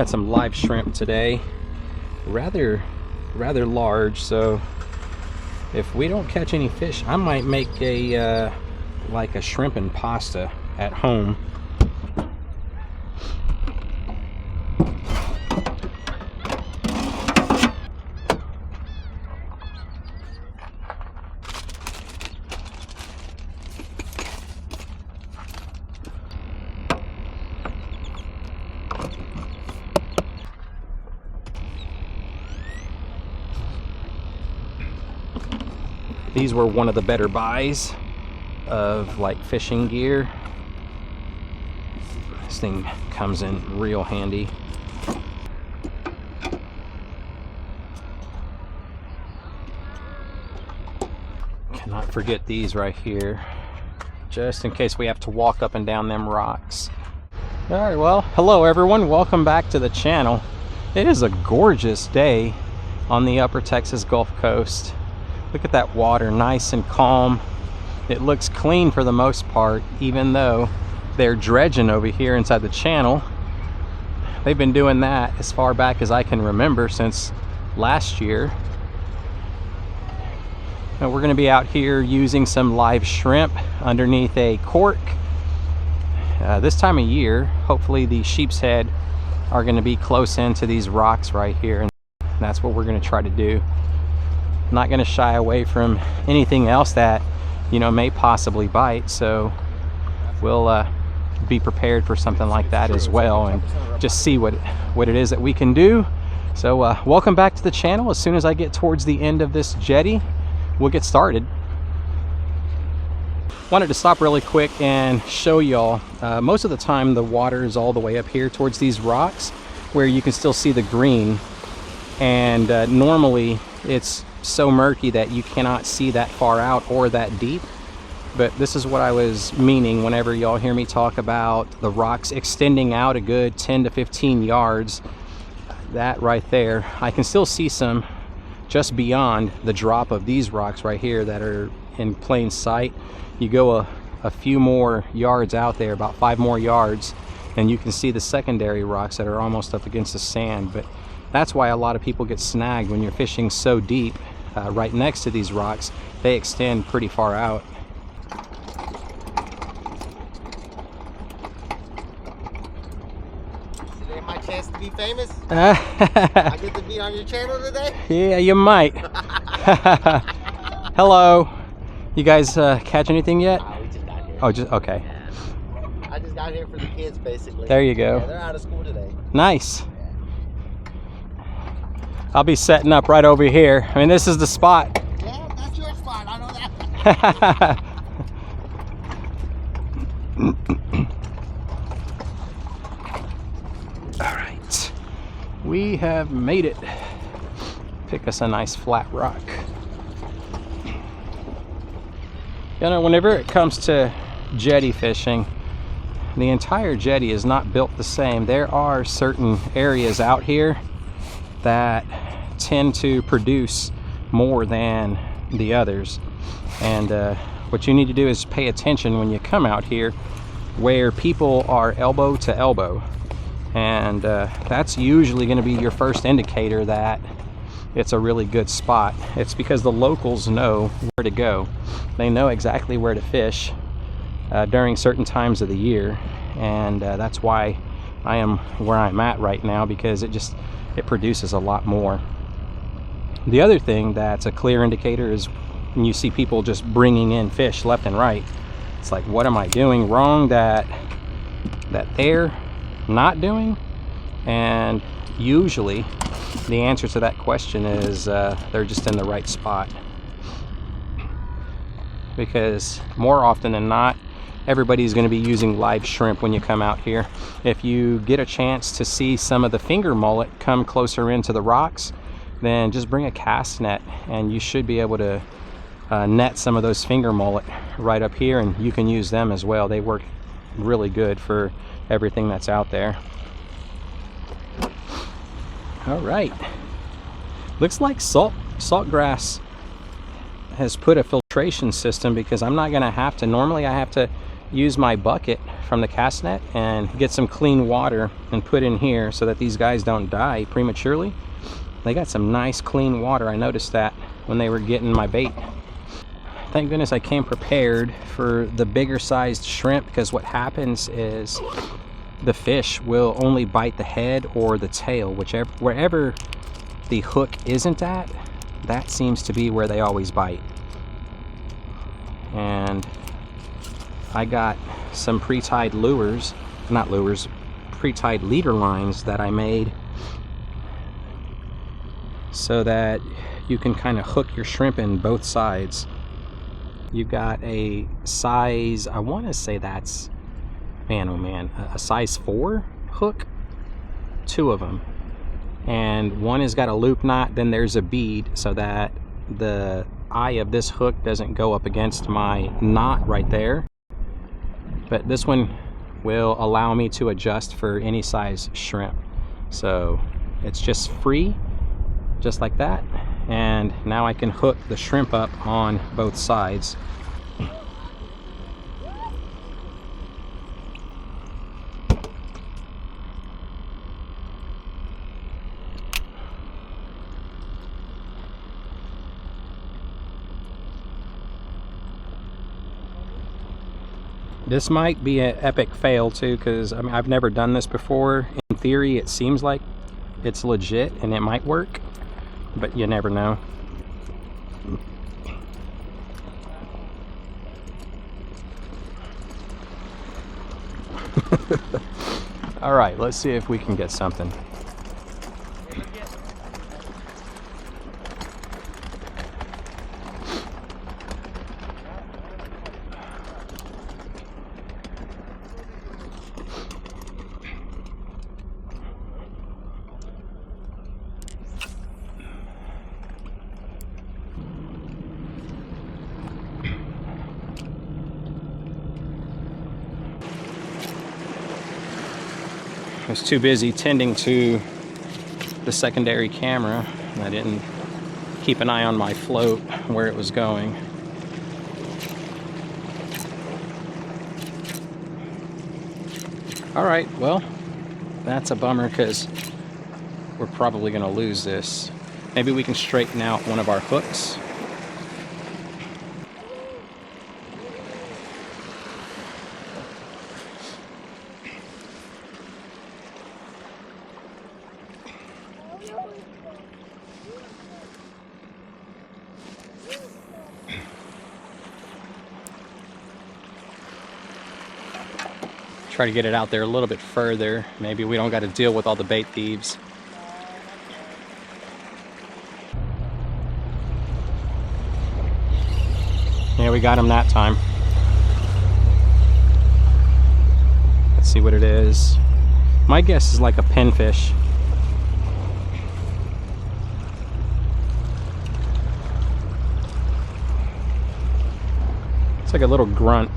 Got some live shrimp today, rather large, so if we don't catch any fish, I might make a like a shrimp and pasta at home. These were one of the better buys of like fishing gear. This thing comes in real handy. Cannot forget these right here, just in case we have to walk up and down them rocks. All right, well, hello everyone, welcome back to the channel. It is a gorgeous day on the upper Texas Gulf Coast. Look at that water, nice and calm. It looks clean for the most part, even though they're dredging over here inside the channel. They've been doing that as far back as I can remember, since last year. And we're going to be out here using some live shrimp underneath a cork. This time of year, hopefully the sheepshead are going to be close into these rocks right here, and that's what we're going to try to do. Not going to shy away from anything else that, you know, may possibly bite, so we'll be prepared for something like that as well, and just see what it is that we can do. So welcome back to the channel. As soon as I get towards the end of this jetty, we'll get started. Wanted to stop really quick and show y'all, most of the time the water is all the way up here towards these rocks where you can still see the green, and normally it's so murky that you cannot see that far out or that deep. But this is what I was meaning whenever y'all hear me talk about the rocks extending out a good 10 to 15 yards. That right there, I can still see some just beyond the drop of these rocks right here that are in plain sight. You go a few more yards out there, about 5 more yards, and you can see the secondary rocks that are almost up against the sand. But that's why a lot of people get snagged when you're fishing so deep. Right next to these rocks, they extend pretty far out. Today my chance to be famous? I get to be on your channel today? Yeah, you might. Hello. You guys catch anything yet? We just got here. Oh, just okay. Yeah. I just got here for the kids, basically. There you go. Yeah, they're out of school today. Nice. I'll be setting up right over here. I mean, this is the spot. Yeah, that's your spot. I know that. All right. We have made it. Pick us a nice flat rock. You know, whenever it comes to jetty fishing, the entire jetty is not built the same. There are certain areas out here that tend to produce more than the others, and what you need to do is pay attention when you come out here where people are elbow to elbow, and that's usually going to be your first indicator that it's a really good spot. It's because the locals know where to go. They know exactly where to fish during certain times of the year, and that's why I am where I'm at right now, because it produces a lot more. The other thing that's a clear indicator is when you see people just bringing in fish left and right. It's like, what am I doing wrong that they're not doing? And usually the answer to that question is they're just in the right spot, because more often than not, everybody's going to be using live shrimp when you come out here. If you get a chance to see some of the finger mullet come closer into the rocks, then just bring a cast net and you should be able to net some of those finger mullet right up here, and you can use them as well. They work really good for everything that's out there. All right, looks like Saltgrass has put a filtration system, because I'm not going to have to, normally I have to use my bucket from the cast net and get some clean water and put in here so that these guys don't die prematurely. They got some nice clean water. I noticed that when they were getting my bait. Thank goodness I came prepared for the bigger sized shrimp, because what happens is the fish will only bite the head or the tail, wherever the hook isn't at, that seems to be where they always bite. And I got some pre-tied lures, not lures, pre-tied leader lines that I made so that you can kind of hook your shrimp in both sides. You got a size, I want to say that's, man oh man, a size 4 hook, 2 of them. And one has got a loop knot, then there's a bead so that the eye of this hook doesn't go up against my knot right there. But this one will allow me to adjust for any size shrimp. So it's just free, just like that. And now I can hook the shrimp up on both sides. This might be an epic fail too, because I mean, I've never done this before. In theory, it seems like it's legit and it might work, but you never know. All right, let's see if we can get something. I was too busy tending to the secondary camera. I didn't keep an eye on my float, where it was going. All right, well, that's a bummer because we're probably going to lose this. Maybe we can straighten out one of our hooks. Try to get it out there a little bit further. Maybe we don't got to deal with all the bait thieves. Yeah, we got him that time. Let's see what it is. My guess is like a pinfish. It's like a little grunt.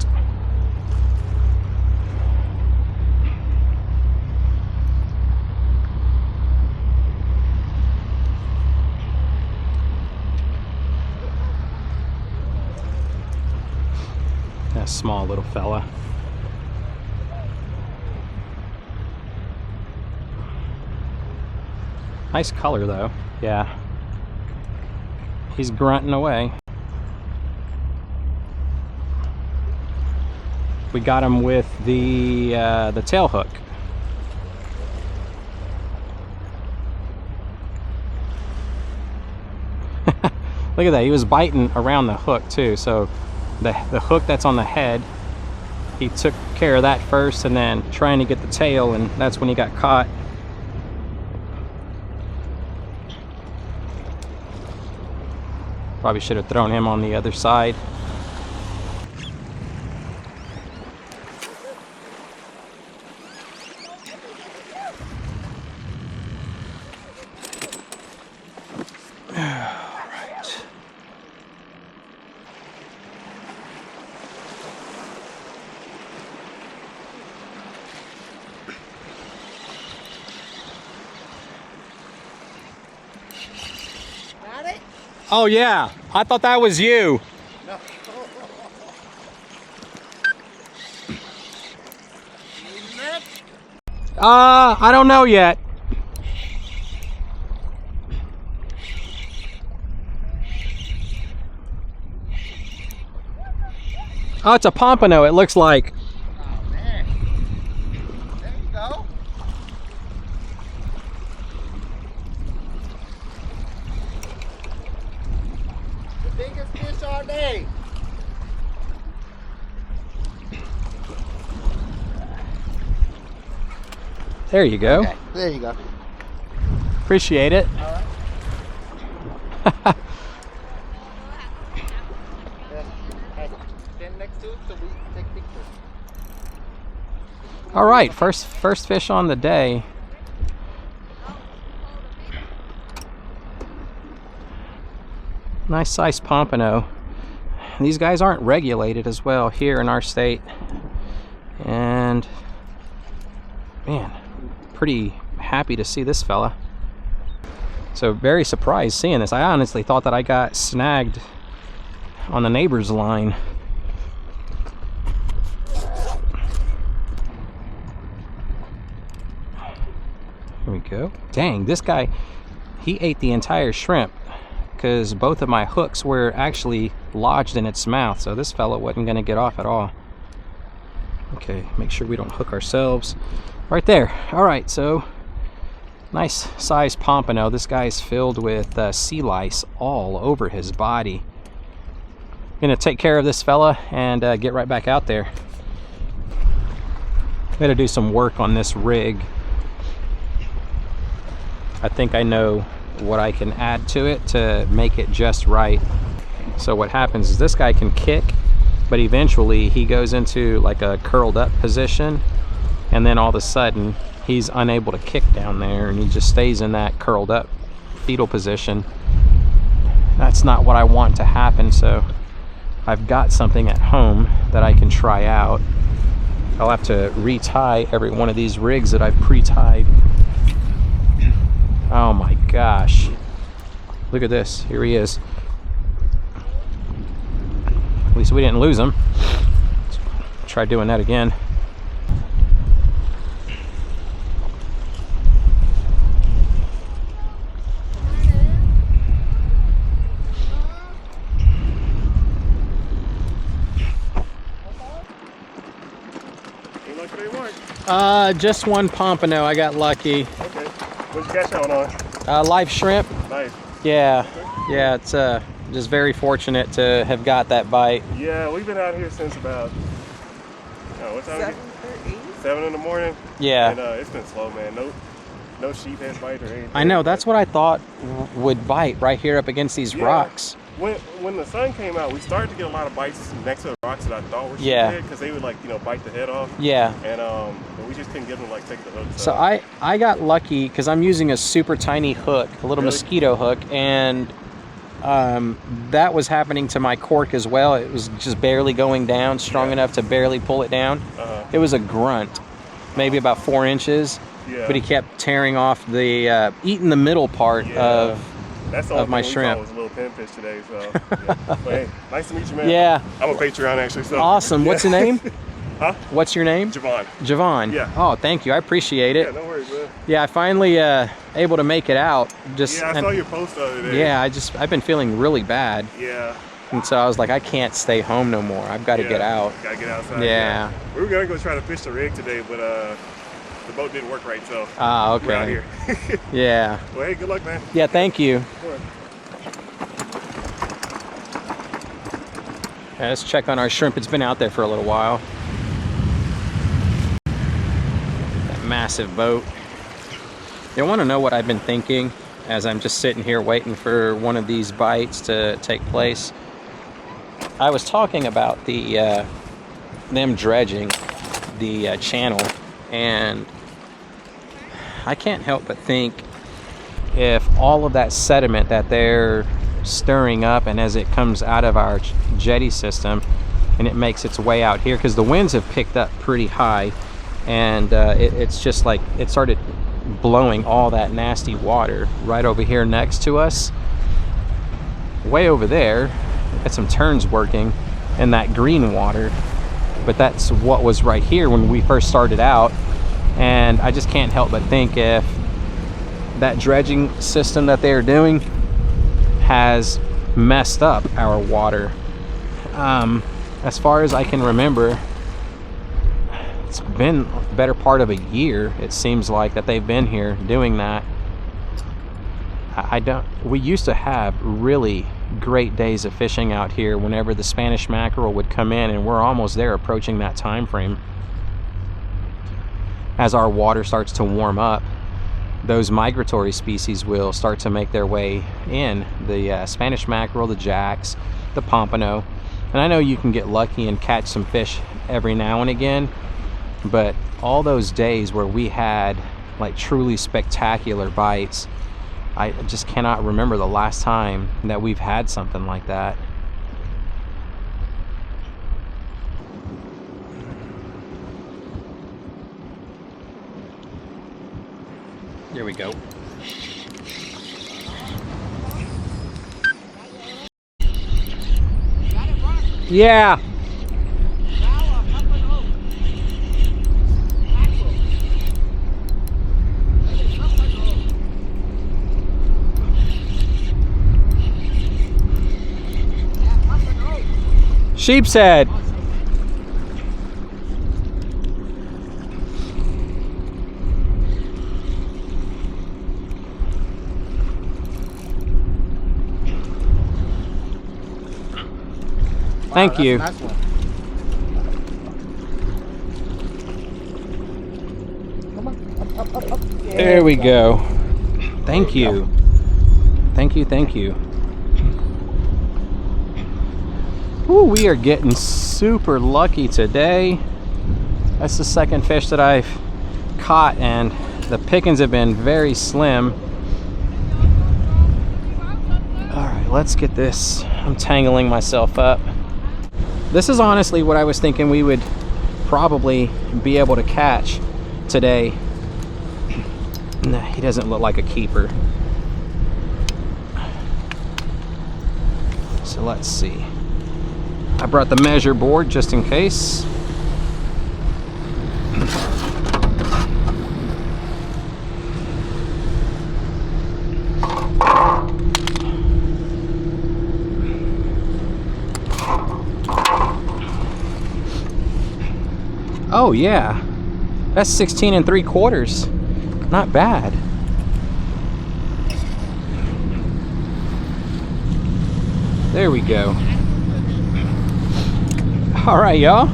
A small little fella. Nice color though. Yeah. He's grunting away. We got him with the tail hook. Look at that. He was biting around the hook too. So the hook that's on the head, he took care of that first and then trying to get the tail, and that's when he got caught. Probably should have thrown him on the other side. Oh yeah, I thought that was you. No. I don't know yet. Oh, it's a pompano, it looks like. Oh, man. There you go. The biggest fish all day. There you go. Okay, there you go. Appreciate it. All right. Stand next to it so we can take pictures. All right, first fish on the day. Nice size pompano. These guys aren't regulated as well here in our state. And man, pretty happy to see this fella. So very surprised seeing this. I honestly thought that I got snagged on the neighbor's line. Here we go. Dang, this guy, he ate the entire shrimp because both of my hooks were actually lodged in its mouth, so this fella wasn't going to get off at all. Okay, make sure we don't hook ourselves. Right there. All right, so nice size pompano. This guy's filled with sea lice all over his body. Gonna take care of this fella and get right back out there. Gotta do some work on this rig. I think I know what I can add to it to make it just right. So what happens is this guy can kick, but eventually he goes into like a curled up position, and then all of a sudden he's unable to kick down there and he just stays in that curled up fetal position. That's not what I want to happen, so I've got something at home that I can try out. I'll have to retie every one of these rigs that I've pre-tied. Oh my gosh. Look at this. Here he is. At least we didn't lose him. Let's try doing that again. Just one pompano. I got lucky. Okay. What'd you catch out on? Live shrimp. Nice. Yeah. Yeah, it's just very fortunate to have got that bite. Yeah, we've been out here since about what time? 7 in the morning. Yeah. And it's been slow, man. No sheephead bite or anything. I know, that's what I thought would bite right here up against these rocks. When the sun came out, we started to get a lot of bites next to the rocks that I thought were Yeah. because they would bite the head off. Yeah. And but we just couldn't get them to take the hook. So I got lucky because I'm using a super tiny hook, a little mosquito hook, and that was happening to my cork as well. It was just barely going down, strong enough to barely pull it down. It was a grunt, maybe about 4 inches, but he kept tearing off the, eating the middle part of my shrimp. Was a little pinfish today, so. But hey, nice to meet you, man. Yeah. I'm a Patreon actually. So. Awesome. What's your name? Huh? What's your name? Javon. Javon. Yeah. Oh, thank you. I appreciate it. Yeah, no worries, man. Yeah, I finally able to make it out. I saw your post the other day. Yeah, I've been feeling really bad. Yeah. And so I was like, I can't stay home no more. I've got to get out. Gotta get outside. Yeah. We were gonna go try to fish the rig today, but the boat didn't work right, so okay. We're out here. Yeah. Well, hey, good luck, man. Yeah, thank you. Yeah, let's check on our shrimp. It's been out there for a little while. That massive boat. You want to know what I've been thinking as I'm just sitting here waiting for one of these bites to take place? I was talking about them dredging the channel, and I can't help but think if all of that sediment that they're stirring up, and as it comes out of our jetty system and it makes its way out here, because the winds have picked up pretty high, and it's just like it started blowing all that nasty water right over here next to us. Way over there, got some turns working in that green water, but that's what was right here when we first started out. And I just can't help but think if that dredging system that they are doing has messed up our water. As far as I can remember, it's been the better part of a year, it seems like, that they've been here doing that. We used to have really great days of fishing out here whenever the Spanish mackerel would come in, and we're almost there, approaching that time frame. As our water starts to warm up, those migratory species will start to make their way in. The Spanish mackerel, the jacks, the pompano. And I know you can get lucky and catch some fish every now and again, but all those days where we had like truly spectacular bites, I just cannot remember the last time that we've had something like that. Here we go. Yeah. Sheepshead. Thank you. Nice one. Come on. Up. Yeah, there we go. Thank you. Thank you, thank you. Ooh, we are getting super lucky today. That's the second fish that I've caught, and the pickings have been very slim. All right, let's get this. I'm tangling myself up. This is honestly what I was thinking we would probably be able to catch today. Nah, he doesn't look like a keeper. So let's see. I brought the measure board just in case. Oh yeah, that's 16 3/4. Not bad. There we go. All right, y'all.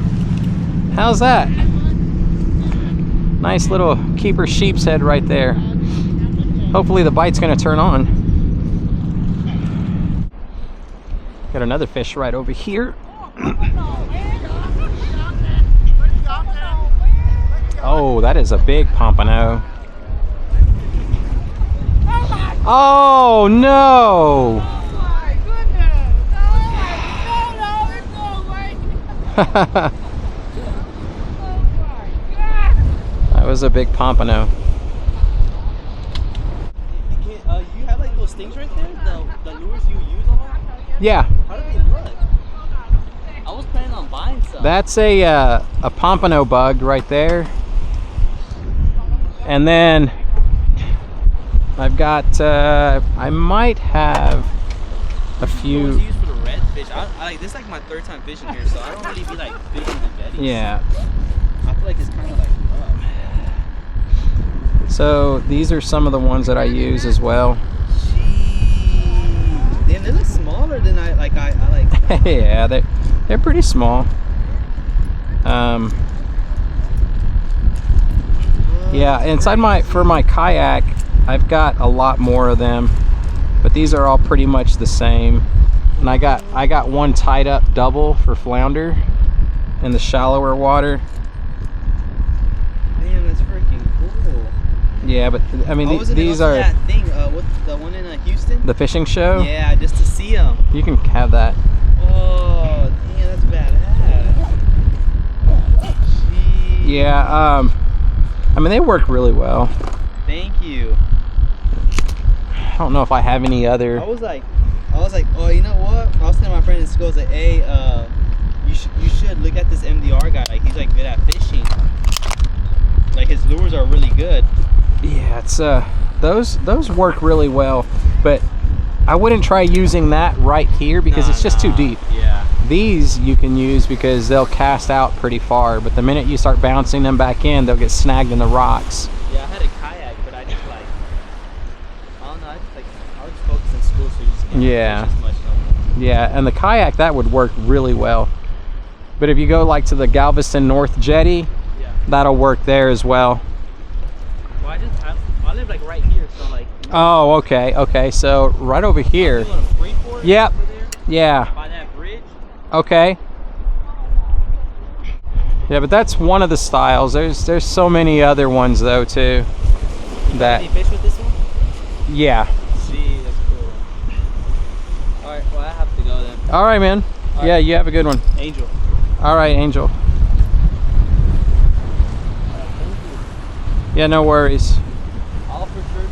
How's that? Nice little keeper sheepshead right there. Hopefully the bite's gonna turn on. Got another fish right over here. Oh, that is a big pompano. Oh no! That was a big pompano. You have like those things right there, the lures you use a lot? Yeah. How do they look? I was planning on buying some. That's a pompano bug right there. And then I've got, I might have a few. Used for the redfish. This is like my third time fishing here, so I don't really be like fishing the jetties. Yeah. I feel like it's kind of like rough. So these are some of the ones that I use as well. Jeez. Damn, they look smaller than I like. Yeah, they're pretty small. Yeah, inside for my kayak, I've got a lot more of them, but these are all pretty much the same. And I got one tied up double for flounder in the shallower water. Damn, that's freaking cool. Yeah, but I mean these are that thing. What's the one in Houston? the fishing show. Yeah, just to see them. You can have that. Oh, damn, that's badass. Jeez. Yeah, I mean they work really well. Thank you. I don't know if I have any other. I was like, oh, you know what? I was telling my friend in school, I was like, hey, you should look at this MDLR guy. Like, he's like good at fishing. Like his lures are are really good. Yeah, it's those work really well, but I wouldn't try using that right here because it's just too deep. Yeah. These you can use because they'll cast out pretty far, but the minute you start bouncing them back in, they'll get snagged in the rocks. Yeah, I had a kayak, but I just like, I don't know, I was focused in school, so you just can't Yeah. fish as much no more. Yeah, and the kayak, that would work really well. But if you go like to the Galveston North Jetty, Yeah. that'll work there as well. Well, I live like right here, so like. Oh, okay, okay. So right over here. You want to Freeport? Yep. Over there, Yeah. by that bridge. Okay. Yeah, but that's one of the styles. There's so many other ones though too. That. Any fish with this one? Yeah. See, that's cool. All right, well I have to go then. All right, man. All Yeah, right. you have a good one. Angel. All right, Angel. Yeah, no worries. I'll for sure keep.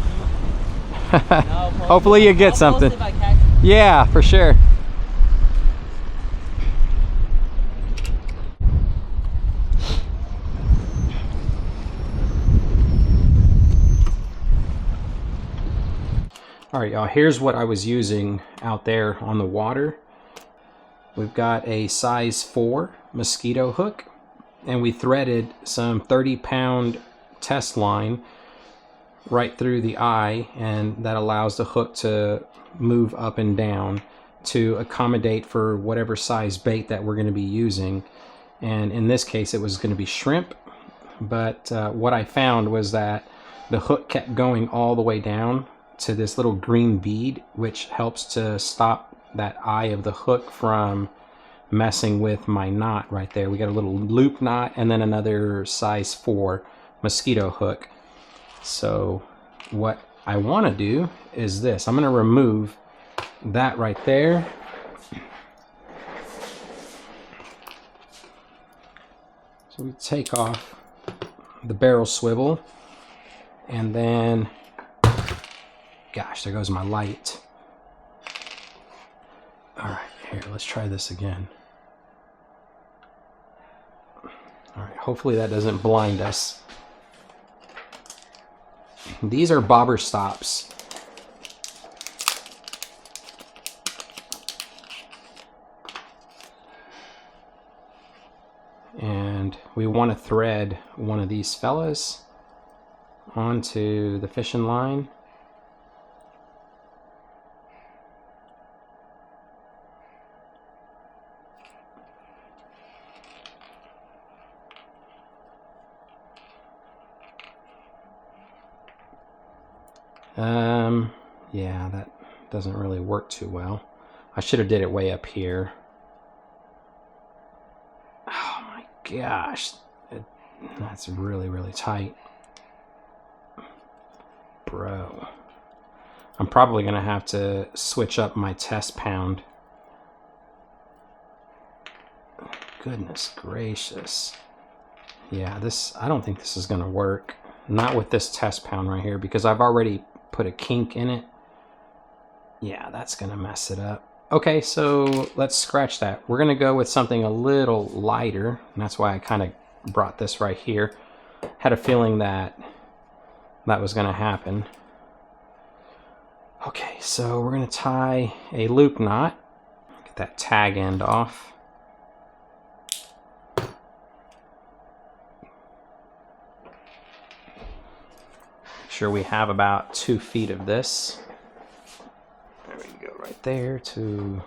Hopefully you get something. Yeah, for sure. All right, y'all, here's what I was using out there on the water. We've got a size 4 mosquito hook, and we threaded some 30-pound test line right through the eye, and that allows the hook to move up and down to accommodate for whatever size bait that we're going to be using. And in this case it was going to be shrimp, but what I found was that the hook kept going all the way down to this little green bead, which helps to stop that eye of the hook from messing with my knot right there. We got a little loop knot and then another size 4 mosquito hook. So what I want to do is this. I'm going to remove that right there. So we take off the barrel swivel, and then, gosh, there goes my light. All right, here, let's try this again. All right, hopefully that doesn't blind us. These are bobber stops. And we want to thread one of these fellas onto the fishing line. Yeah, that doesn't really work too well. I should have did it way up here. Oh my gosh, that's really, really tight. Bro, I'm probably gonna have to switch up my test pound. Goodness gracious. Yeah, I don't think this is gonna work. Not with this test pound right here, because I've already put a kink in it. Yeah, that's gonna mess it up. Okay, so let's scratch that. We're gonna go with something a little lighter, and that's why I kind of brought this right here. Had a feeling that that was gonna happen. Okay, so we're gonna tie a loop knot. Get that tag end off. Make sure we have about 2 feet of this. There we go, right there to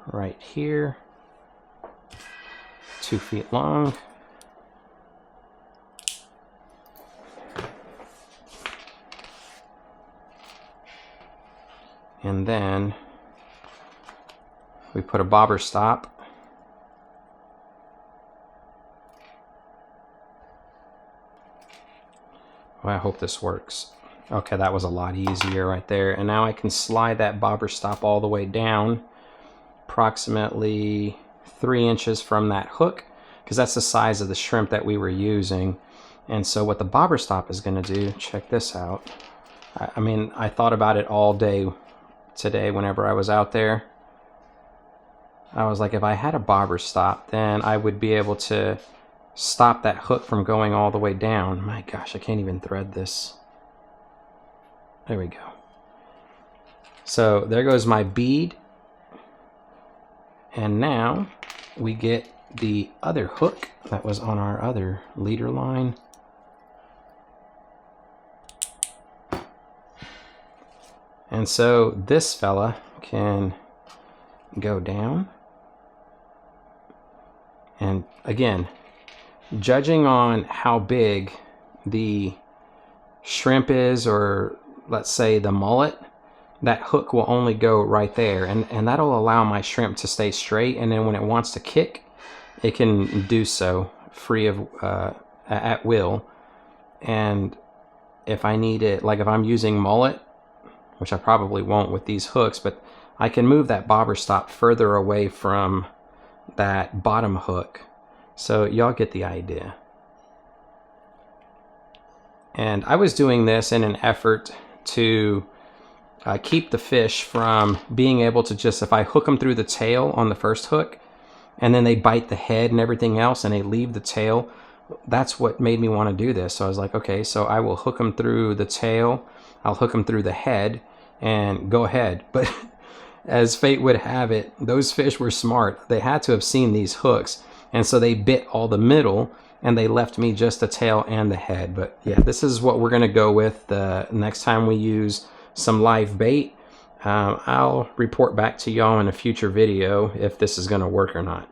right here. 2 feet long. And then we put a bobber stop. Well, I hope this works. Okay, that was a lot easier right there. And now I can slide that bobber stop all the way down, approximately 3 inches from that hook, because that's the size of the shrimp that we were using. And so what the bobber stop is going to do, check this out. I mean, I thought about it all day today whenever I was out there. I was like, if I had a bobber stop, then I would be able to stop that hook from going all the way down. My gosh, I can't even thread this. There we go. So there goes my bead. And now we get the other hook that was on our other leader line. And so this fella can go down. And again, judging on how big the shrimp is, or let's say the mullet, that hook will only go right there, and that'll allow my shrimp to stay straight, and then when it wants to kick, it can do so free of at will. And if I need it, like if I'm using mullet, which I probably won't with these hooks, but I can move that bobber stop further away from that bottom hook. So y'all get the idea. And I was doing this in an effort to keep the fish from being able to just, if I hook them through the tail on the first hook and then they bite the head and everything else and they leave the tail, that's what made me want to do this. So I was like, okay, so I will hook them through the tail, I'll hook them through the head, and go ahead. But as fate would have it, those fish were smart. They had to have seen these hooks, and so they bit all the middle and they left me just the tail and the head. But yeah, this is what we're going to go with the next time we use some live bait. I'll report back to y'all in a future video if this is going to work or not.